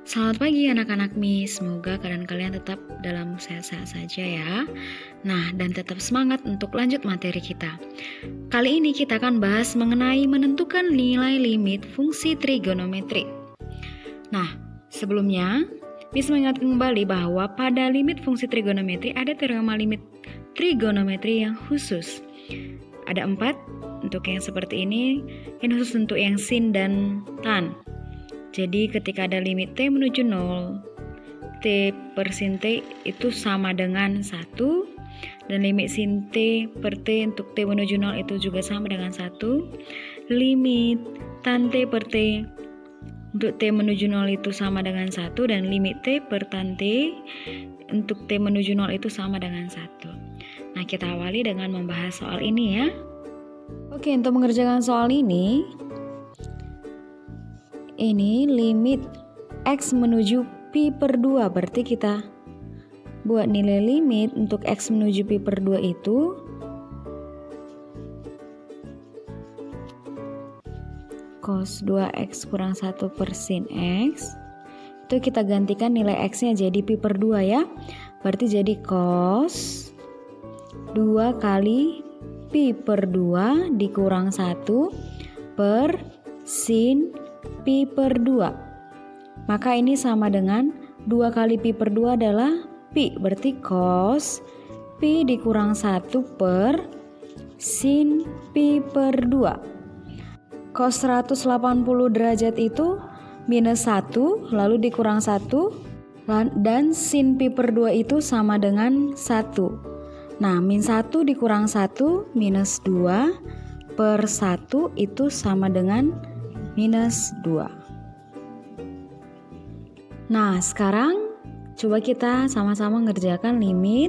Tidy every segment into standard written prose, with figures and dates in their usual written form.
Selamat pagi anak-anak Mi, semoga keadaan kalian tetap dalam sehat-sehat saja ya. Nah, dan tetap semangat untuk lanjut materi kita. Kali ini kita akan bahas mengenai menentukan nilai limit fungsi trigonometri. Nah, sebelumnya, Miss mengingatkan kembali bahwa pada limit fungsi trigonometri ada teorema limit trigonometri yang khusus. Ada 4 untuk yang seperti ini khusus untuk yang sin dan tan. Jadi ketika ada limit T menuju 0, T per sin T itu sama dengan 1, dan limit sin T per T untuk T menuju 0 itu juga sama dengan 1, limit tan T per T untuk T menuju 0 itu sama dengan 1, dan limit T per tan T untuk T menuju 0 itu sama dengan 1. Nah, kita awali dengan membahas soal ini ya. Oke, untuk mengerjakan soal ini limit X menuju Pi per 2, berarti kita buat nilai limit untuk X menuju Pi per 2 itu cos 2X kurang 1 per sin X. Itu kita gantikan nilai X-nya jadi Pi per 2 ya. Berarti jadi cos 2 kali Pi per 2 dikurang 1 per sin Pi per 2. Maka ini sama dengan 2 kali Pi per 2 adalah Pi. Berarti cos Pi dikurang 1 per sin Pi per 2. Cos 180 derajat itu minus 1, lalu dikurang 1, dan sin Pi per 2 itu sama dengan 1. Nah, min 1 dikurang 1 minus 2 per 1 itu sama dengan minus 2. Nah, sekarang coba kita sama-sama ngerjakan limit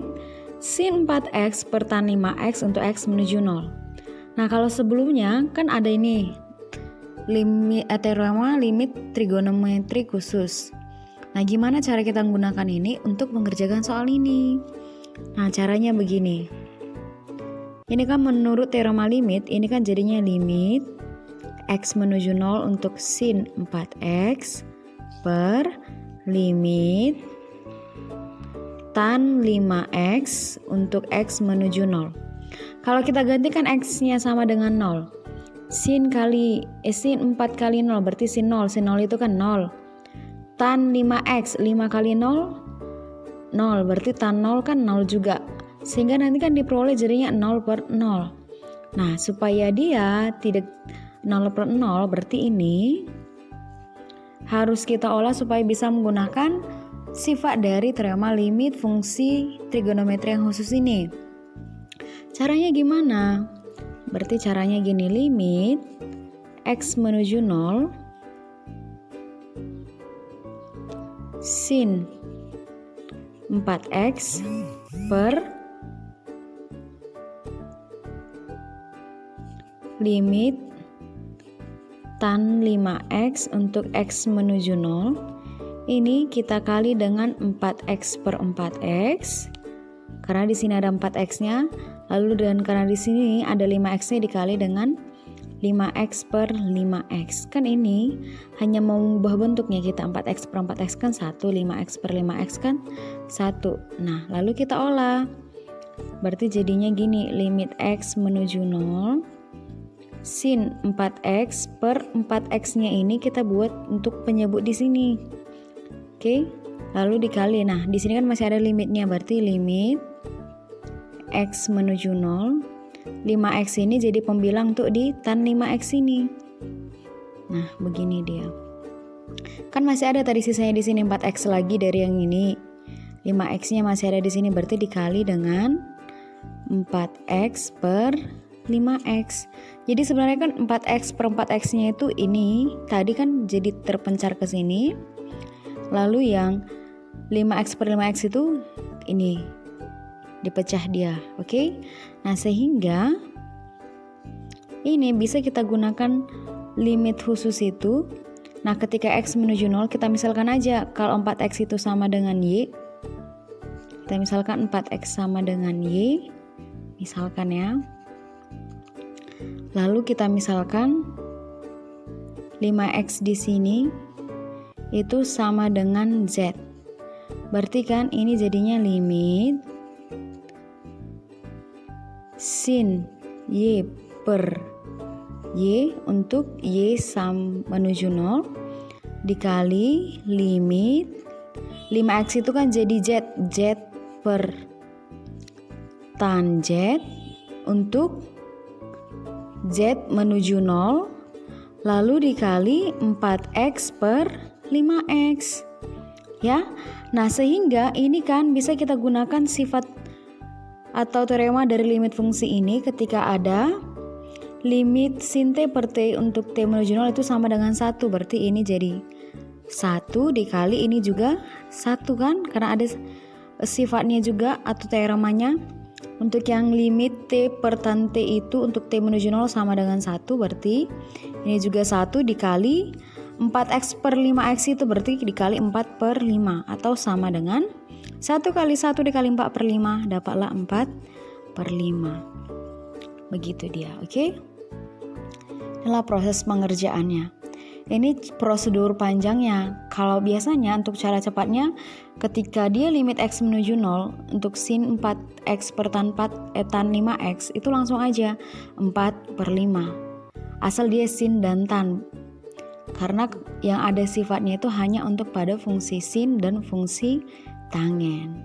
sin 4X per tan 5X untuk X menuju 0. Nah, kalau sebelumnya kan ada ini teorema limit trigonometri khusus. Nah, gimana cara kita menggunakan ini untuk mengerjakan soal ini? Nah, caranya begini. Ini kan menurut teorema limit, ini kan jadinya limit X menuju 0 untuk sin 4X per limit tan 5X untuk X menuju 0. Kalau kita gantikan X-nya sama dengan 0, sin 4 kali 0 berarti sin 0 itu kan 0. Tan 5X, 5 kali 0, 0 berarti tan 0 kan 0 juga. Sehingga nanti kan diperoleh jadinya 0 per 0. Nah, supaya dia tidak 0 per 0 berarti ini harus kita olah supaya bisa menggunakan sifat dari teorema limit fungsi trigonometri yang khusus ini. Caranya gimana? Berarti caranya gini, limit X menuju 0 sin 4X per limit tan 5X untuk X menuju 0. Ini kita kali dengan 4X per 4X. Karena di sini ada 4X-nya, lalu karena di sini ada 5X-nya dikali dengan 5X per 5X. Kan ini hanya mengubah bentuknya kita, 4X per 4X kan 1, 5X per 5X kan 1. Nah, lalu kita olah. Berarti jadinya gini, limit X menuju 0 sin 4X per 4X-nya ini kita buat untuk penyebut di sini. Oke, lalu dikali. Nah, di sini kan masih ada limitnya, berarti limit X menuju 0. 5X ini jadi pembilang untuk di tan 5X ini. Nah, begini dia. Kan masih ada tadi sisanya di sini 4X lagi dari yang ini. 5X-nya masih ada di sini, berarti dikali dengan 4X per 5X. Jadi sebenarnya kan 4X per 4X-nya itu ini tadi kan jadi terpencar ke sini. Lalu yang 5X per 5X itu ini dipecah dia. Oke? Nah, sehingga ini bisa kita gunakan limit khusus itu. Nah, ketika X menuju 0 kita misalkan aja kalau 4X itu sama dengan Y. Kita misalkan 4X sama dengan Y. Misalkan ya. Lalu kita misalkan 5X di sini itu sama dengan Z. Berarti kan ini jadinya limit sin Y per Y untuk Y menuju 0 dikali limit 5X itu kan jadi Z per tan Z untuk Z menuju 0 lalu dikali 4X per 5X ya. Nah sehingga ini kan bisa kita gunakan sifat atau teorema dari limit fungsi ini ketika ada limit sin T per T untuk T menuju 0 itu sama dengan 1. Berarti ini jadi 1 dikali ini juga 1 kan, karena ada sifatnya juga atau teoremanya. Untuk yang limit T per tan T itu untuk T menuju 0 sama dengan 1, berarti ini juga 1 dikali 4X per 5X itu berarti dikali 4 per 5 atau sama dengan 1 kali 1 dikali 4 per 5 dapatlah 4 per 5. Begitu dia, oke? Inilah proses pengerjaannya. Ini prosedur panjangnya. Kalau biasanya untuk cara cepatnya ketika dia limit X menuju 0 untuk sin 4X per tan 5X itu langsung aja 4 per 5 asal dia sin dan tan, karena yang ada sifatnya itu hanya untuk pada fungsi sin dan fungsi tangen.